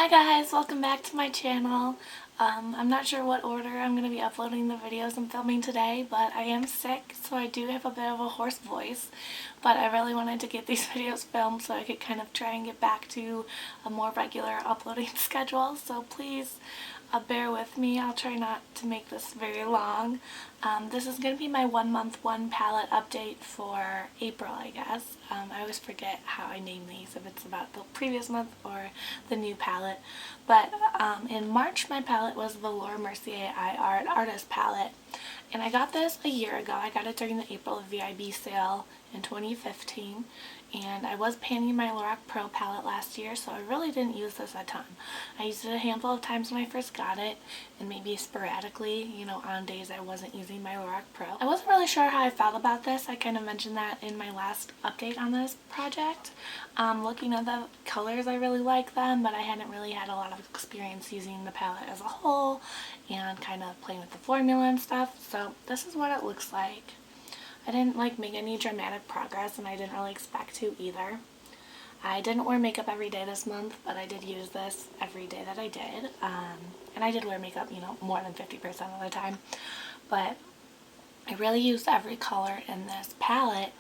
Hi guys, welcome back to my channel. I'm not sure what order I'm going to be uploading the videos I'm filming today, but I am sick, so I do have a bit of a hoarse voice. But I really wanted to get these videos filmed so I could kind of try and get back to a more regular uploading schedule. So please bear with me. I'll try not to make this very long. This is going to be my 1 month 1 palette update for April, I guess. I always forget how I name these, if it's about the previous month or the new palette. But in March my palette was the Mercier Artist palette. And I got this a year ago. I got it during the April VIB sale in 2015. And I was panning my Lorac Pro palette last year, so I really didn't use this a ton. I used it a handful of times when I first got it, and maybe sporadically, on days I wasn't using my Lorac Pro. I wasn't really sure how I felt about this. I kind of mentioned that in my last update on this project. Looking at the colors, I really like them, but I hadn't really had a lot of experience using the palette as a whole and kind of playing with the formula and stuff, so this is what it looks like. I didn't make any dramatic progress, and I didn't really expect to either. I didn't wear makeup every day this month, but I did use this every day that I did. And I did wear makeup, more than 50% of the time. But I really used every color in this palette,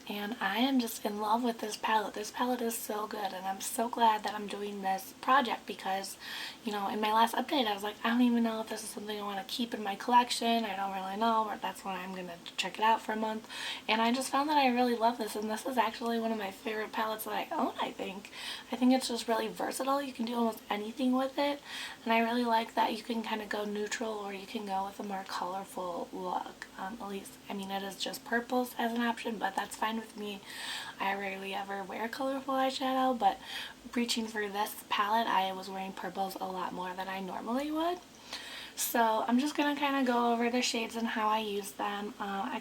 and I am just in love with this palette. This palette is so good, and I'm so glad that I'm doing this project because, in my last update I was like, I don't even know if this is something I want to keep in my collection. I don't really know, but that's when I'm going to check it out for a month. And I just found that I really love this, and this is actually one of my favorite palettes that I own, I think. I think it's just really versatile. You can do almost anything with it, and I really like that you can kind of go neutral or you can go with a more colorful look. At least, it is just purples as an option, but that's fine with me. I rarely ever wear colorful eyeshadow, but reaching for this palette, I was wearing purples a lot more than I normally would. So I'm just going to kind of go over the shades and how I use them. I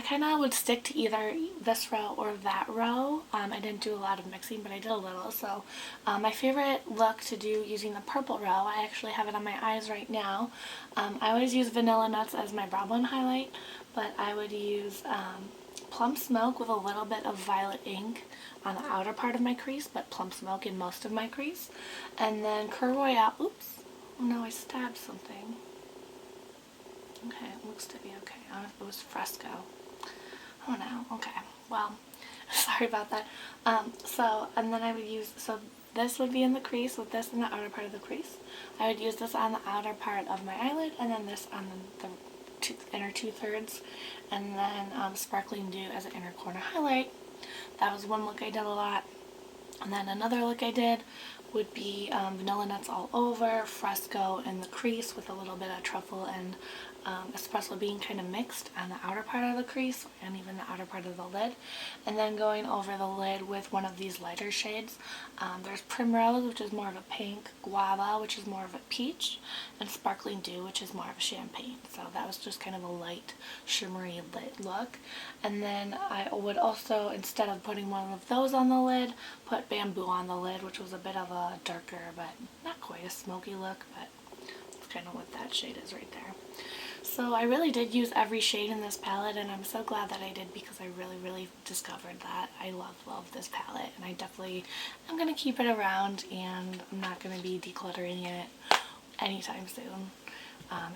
kind of would stick to either this row or that row. I didn't do a lot of mixing, but I did a little. So my favorite look to do using the purple row, I actually have it on my eyes right now. I always use Vanilla Nuts as my brow bone highlight, but I would use Plum Smoke with a little bit of Violet Ink on the outer part of my crease, but Plum Smoke in most of my crease. And then Cur Royale, oops, oh no, I stabbed something. Okay, it looks to be okay. I don't know if it was Fresco. Oh no, okay, well, sorry about that. And then I would use, so this would be in the crease with this in the outer part of the crease. I would use this on the outer part of my eyelid, and then this on the inner 2/3, and then Sparkling Dew as an inner corner highlight. That was one look I did a lot. And then another look I did would be Vanilla Nuts all over, Fresco in the crease with a little bit of truffle and espresso bean kind of mixed on the outer part of the crease and even the outer part of the lid. And then going over the lid with one of these lighter shades. There's Primrose, which is more of a pink, Guava, which is more of a peach, and Sparkling Dew, which is more of a champagne. So that was just kind of a light, shimmery lit look. And then I would also, instead of putting one of those on the lid, put Bamboo on the lid, which was a bit of a darker, but not quite a smoky look, but that's kind of what that shade is right there. So I really did use every shade in this palette, and I'm so glad that I did because I really discovered that I love this palette, and I'm going to keep it around, and I'm not going to be decluttering it anytime soon.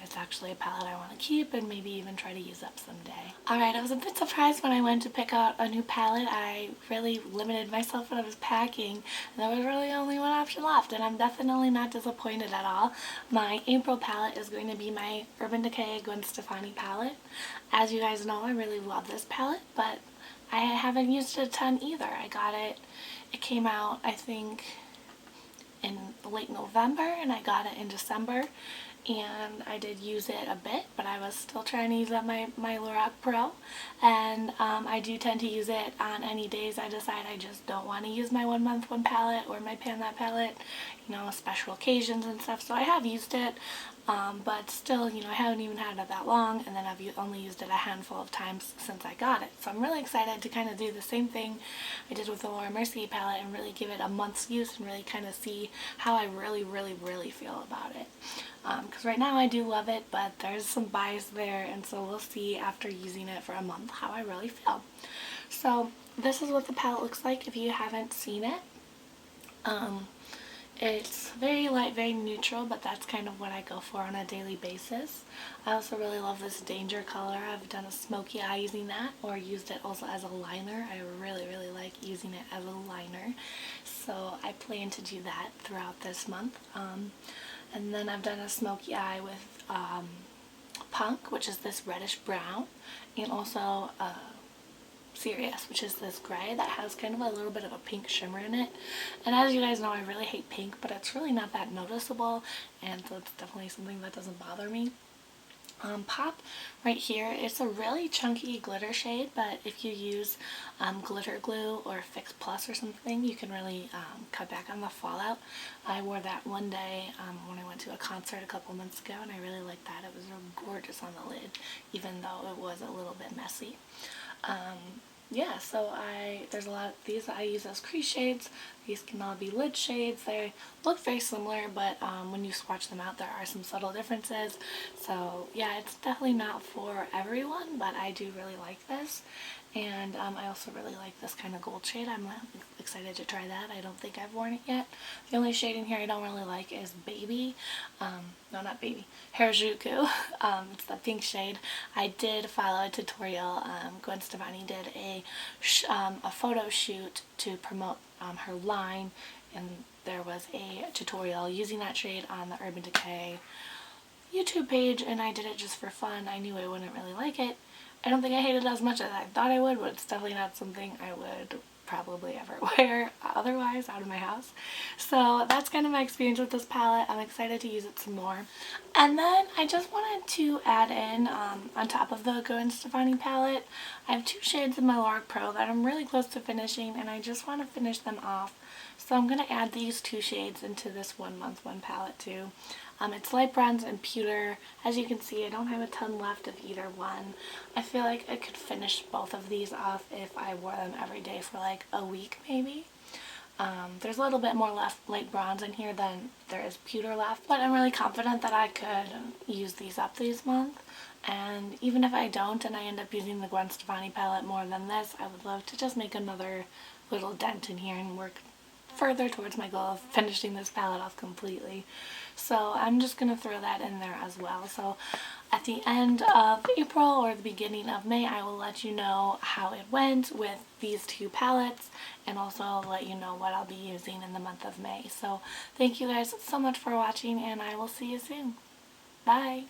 It's actually a palette I want to keep and maybe even try to use up someday. Alright, I was a bit surprised when I went to pick out a new palette. I really limited myself when I was packing, and there was really only one option left, and I'm definitely not disappointed at all. My April palette is going to be my Urban Decay Gwen Stefani palette. As you guys know, I really love this palette, but I haven't used it a ton either. I got it, it came out I think in late November, and I got it in December. And I did use it a bit, but I was still trying to use up my Lorac Pro, and I do tend to use it on any days I decide I just don't want to use my 1 month 1 palette or my Pan That palette, special occasions and stuff. So I have used it, but still, I haven't even had it that long, and then I've only used it a handful of times since I got it. So I'm really excited to kind of do the same thing I did with the Mercier palette and really give it a month's use and really kind of see how I really feel about it. Because right now I do love it, but there's some bias there, and so we'll see after using it for a month how I really feel. So this is what the palette looks like if you haven't seen it. It's very light, very neutral, but that's kind of what I go for on a daily basis. I also really love this Danger color. I've done a smoky eye using that, or used it also as a liner. I really, really like using it as a liner. So I plan to do that throughout this month. And then I've done a smoky eye with Punk, which is this reddish brown, and also Serious, which is this gray that has kind of a little bit of a pink shimmer in it. And as you guys know, I really hate pink, but it's really not that noticeable, and so it's definitely something that doesn't bother me. Pop right here, it's a really chunky glitter shade, but if you use glitter glue or Fix Plus or something, you can really cut back on the fallout. I wore that one day when I went to a concert a couple months ago, and I really liked that. It was real gorgeous on the lid, even though it was a little bit messy. Yeah, so there's a lot of these that I use as crease shades. These can all be lid shades. They look very similar, but when you swatch them out, there are some subtle differences. So yeah, it's definitely not for everyone, but I do really like this. And I also really like this kind of gold shade. I'm excited to try that. I don't think I've worn it yet. The only shade in here I don't really like is Baby. No, not Baby. Harajuku. It's the pink shade. I did follow a tutorial. Gwen Stefani did a photo shoot to promote her line, and there was a tutorial using that shade on the Urban Decay YouTube page, and I did it just for fun. I knew I wouldn't really like it. I don't think I hate it as much as I thought I would, but it's definitely not something I would probably ever wear otherwise out of my house. So that's kind of my experience with this palette. I'm excited to use it some more. And then I just wanted to add in, on top of the Gwen Stefani palette, I have two shades of my Lorac Pro that I'm really close to finishing, and I just want to finish them off. So I'm going to add these two shades into this 1 month 1 palette too. It's light bronze and pewter. As you can see, I don't have a ton left of either one. I feel like I could finish both of these off if I wore them every day for like a week maybe. There's a little bit more left light bronze in here than there is pewter left, but I'm really confident that I could use these up this month. And even if I don't and I end up using the Gwen Stefani palette more than this, I would love to just make another little dent in here and work further towards my goal of finishing this palette off completely. So I'm just going to throw that in there as well. So at the end of April or the beginning of May, I will let you know how it went with these two palettes, and also let you know what I'll be using in the month of May. So thank you guys so much for watching, and I will see you soon. Bye!